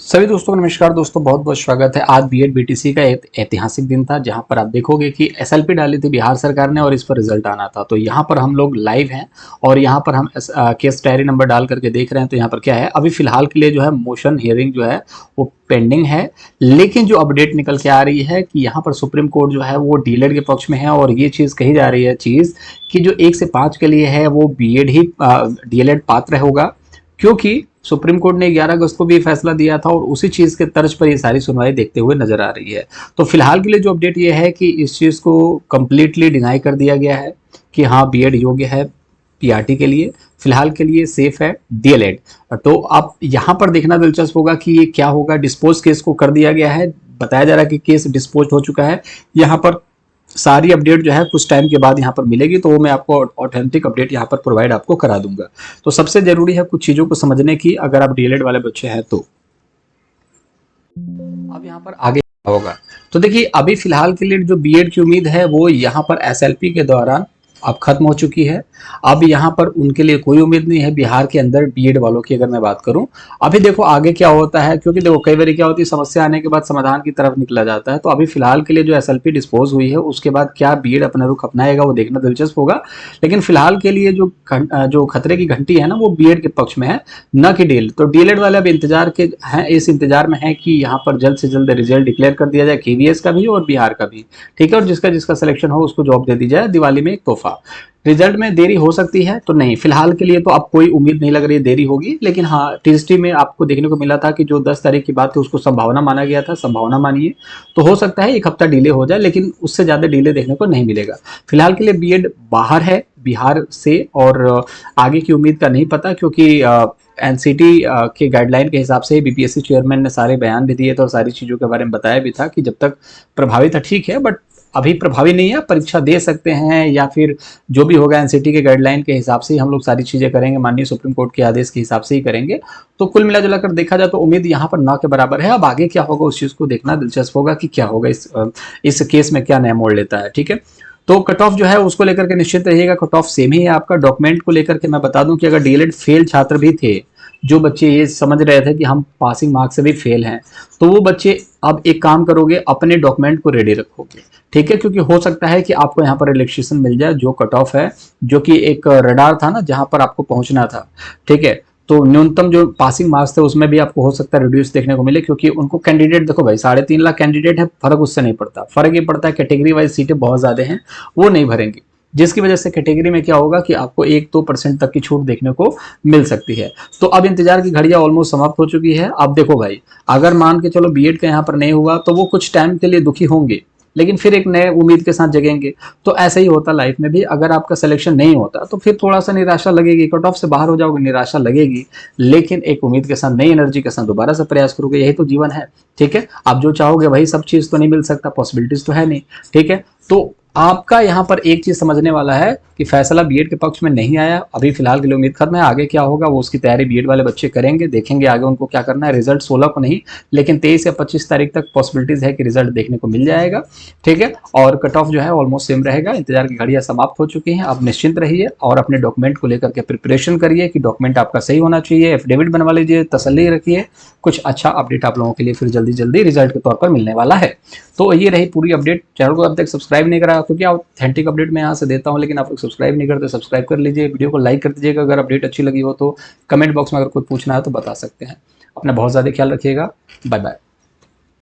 सभी दोस्तों को नमस्कार। दोस्तों बहुत बहुत स्वागत है। आज बीएड बीटीसी का एक ऐतिहासिक दिन था जहां पर आप देखोगे कि एसएलपी डाली थी बिहार सरकार ने और इस पर रिजल्ट आना था। तो यहां पर हम लोग लाइव हैं और यहां पर हम केस डायरी नंबर डाल करके देख रहे हैं। तो यहां पर क्या है, अभी फिलहाल के लिए जो है मोशन हियरिंग जो है वो पेंडिंग है, लेकिन जो अपडेट निकल के आ रही है कि यहाँ पर सुप्रीम कोर्ट जो है वो डीएलएड के पक्ष में है और ये चीज़ कही जा रही है कि जो 1 से 5 के लिए है वो बीएड ही डीएलएड पात्र होगा, क्योंकि सुप्रीम कोर्ट ने 11 अगस्त को भी फैसला दिया था और उसी चीज़ के तर्ज पर ये सारी सुनवाई देखते हुए नजर आ रही है। तो फिलहाल के लिए जो अपडेट ये है कि इस चीज़ को कंप्लीटली डिनाई कर दिया गया है कि हाँ बीएड योग्य है पीआरटी के लिए, फिलहाल के लिए सेफ है डीएलएड। तो आप यहाँ पर देखना दिलचस्प होगा कि ये क्या होगा। डिस्पोज केस को कर दिया गया है, बताया जा रहा है कि केस डिस्पोज हो चुका है। यहाँ पर सारी अपडेट जो है कुछ टाइम के बाद यहाँ पर मिलेगी, तो वो मैं आपको ऑथेंटिक अपडेट यहाँ पर प्रोवाइड आपको करा दूंगा। तो सबसे जरूरी है कुछ चीज़ों को समझने की, अगर आप डीएलएड वाले बच्चे हैं तो। अब यहाँ पर आगे क्या होगा, तो देखिए अभी फिलहाल के लिए जो बीएड की उम्मीद है वो यहाँ पर एसएलपी के दौरान अब खत्म हो चुकी है। अब यहाँ पर उनके लिए कोई उम्मीद नहीं है बिहार के अंदर बीएड वालों की। अगर मैं बात करूं अभी देखो आगे क्या होता है, क्योंकि देखो कई बार क्या होती है, समस्या आने के बाद समाधान की तरफ निकला जाता है। तो अभी फिलहाल के लिए जो एसएलपी डिस्पोज हुई है उसके बाद क्या बीएड अपना रुख अपनाएगा वो देखना दिलचस्प होगा। लेकिन फिलहाल के लिए जो खतरे की घंटी है ना वो बीएड के पक्ष में है, न कि डीएलएड। तो डीएलएड वाले अब इंतजार के हैं, इस इंतजार में है कि यहाँ पर जल्द से जल्द रिजल्ट डिक्लेयर कर दिया जाए, केवीएस का भी और बिहार का भी, ठीक है। और जिसका जिसका सिलेक्शन हो उसको जॉब दे दी जाए दिवाली में एक तोहफा। रिजल्ट में देरी हो सकती है तो नहीं, फिलहाल के लिए तो अब कोई उम्मीद नहीं लग रही है देरी होगी। लेकिन हाँ, टीएसटी में आपको देखने को मिला था कि जो 10 तारीख की बात थी उसको संभावना माना गया था, संभावना मानिए। तो हो सकता है 1 हफ्ता डिले हो जाए, लेकिन उससे ज्यादा डिले देखने को नहीं मिलेगा। फिलहाल के लिए बीएड बाहर है बिहार से, और आगे की उम्मीद का नहीं पता, क्योंकि एनसीटी के गाइडलाइन के हिसाब से बीपीएससी चेयरमैन ने सारे बयान भी दिए थे और सारी चीज़ों के बारे में बताया भी था कि जब तक प्रभावित है ठीक है, बट अभी प्रभावी नहीं है, परीक्षा दे सकते हैं या फिर जो भी होगा एनसीटी के गाइडलाइन के हिसाब से ही हम लोग सारी चीज़ें करेंगे, माननीय सुप्रीम कोर्ट के आदेश के हिसाब से ही करेंगे। तो कुल मिला जुलाकर देखा जाए तो उम्मीद यहाँ पर ना के बराबर है। अब आगे क्या होगा उस चीज़ को देखना दिलचस्प होगा कि क्या होगा, इस केस में क्या नया मोड़ लेता है, ठीक है। तो कट ऑफ जो है उसको लेकर के निश्चित रहिएगा, कट ऑफ सेम ही है आपका। डॉक्यूमेंट को लेकर के मैं बता दूं कि अगर डीएलएड फेल छात्र भी थे, जो बच्चे ये समझ रहे थे कि हम पासिंग मार्क्स से भी फेल हैं, तो वो बच्चे अब एक काम करोगे, अपने डॉक्यूमेंट को रेडी रखोगे, ठीक है। क्योंकि हो सकता है कि आपको यहाँ पर रिलैक्सेशन मिल जाए, जो कट ऑफ है, जो कि एक रडार था ना जहां पर आपको पहुंचना था, ठीक है। तो न्यूनतम जो पासिंग मार्क्स थे उसमें भी आपको हो सकता है रिड्यूस देखने को मिले, क्योंकि उनको कैंडिडेट देखो भाई 3.5 लाख कैंडिडेट है, फर्क उससे नहीं पड़ता। फर्क ये पड़ता है कैटेगरी वाइज सीटें बहुत ज्यादा हैं, वो नहीं भरेंगी, जिसकी वजह से कैटेगरी में क्या होगा कि आपको 1-2% तक की छूट देखने को मिल सकती है। तो अब इंतजार की घड़ियां ऑलमोस्ट समाप्त हो चुकी है। अब देखो भाई, अगर मान के चलो बीएड का यहाँ पर नहीं हुआ तो वो कुछ टाइम के लिए दुखी होंगे, लेकिन फिर एक नए उम्मीद के साथ जगेंगे। तो ऐसा ही होता लाइफ में भी, अगर आपका सिलेक्शन नहीं होता तो फिर थोड़ा सा निराशा लगेगी, कट ऑफ से बाहर हो जाओगे, निराशा लगेगी, लेकिन एक उम्मीद के साथ, नई एनर्जी के साथ दोबारा से प्रयास करोगे। यही तो जीवन है, ठीक है। आप जो चाहोगे वही सब चीज तो नहीं मिल सकता, पॉसिबिलिटीज तो है नहीं, ठीक है। तो आपका यहाँ पर एक चीज समझने वाला है कि फैसला बीएड के पक्ष में नहीं आया, अभी फिलहाल के लिए उम्मीद खत्म है। आगे क्या होगा वो उसकी तैयारी बीएड वाले बच्चे करेंगे, देखेंगे आगे उनको क्या करना है। रिजल्ट 16 को नहीं, लेकिन 23 या 25 तारीख तक पॉसिबिलिटीज है कि रिजल्ट देखने को मिल जाएगा, ठीक है। और कट ऑफ जो है ऑलमोस्ट सेम रहेगा। इंतजार की घड़ियां समाप्त हो चुकी हैं, अब निश्चिंत रहिए और अपने डॉक्यूमेंट को लेकर के प्रिपरेशन करिए कि डॉक्यूमेंट आपका सही होना चाहिए, एफिडेविट बनवा लीजिए, तसल्ली रखिए। कुछ अच्छा अपडेट आप लोगों के लिए फिर जल्दी जल्दी रिजल्ट के तौर पर मिलने वाला है। तो ये रही पूरी अपडेट। चैनल को अब तक सब्सक्राइब नहीं करा, क्योंकि ऑथेंटिक अपडेट मैं यहाँ से देता हूँ, लेकिन आप लोग सब्सक्राइब नहीं करते, सब्सक्राइब कर लीजिए। वीडियो को लाइक कर दीजिएगा अगर अपडेट अच्छी लगी हो तो। कमेंट बॉक्स में अगर कोई पूछना है तो बता सकते हैं। अपना बहुत ज़्यादा ख्याल रखिएगा। Bye bye.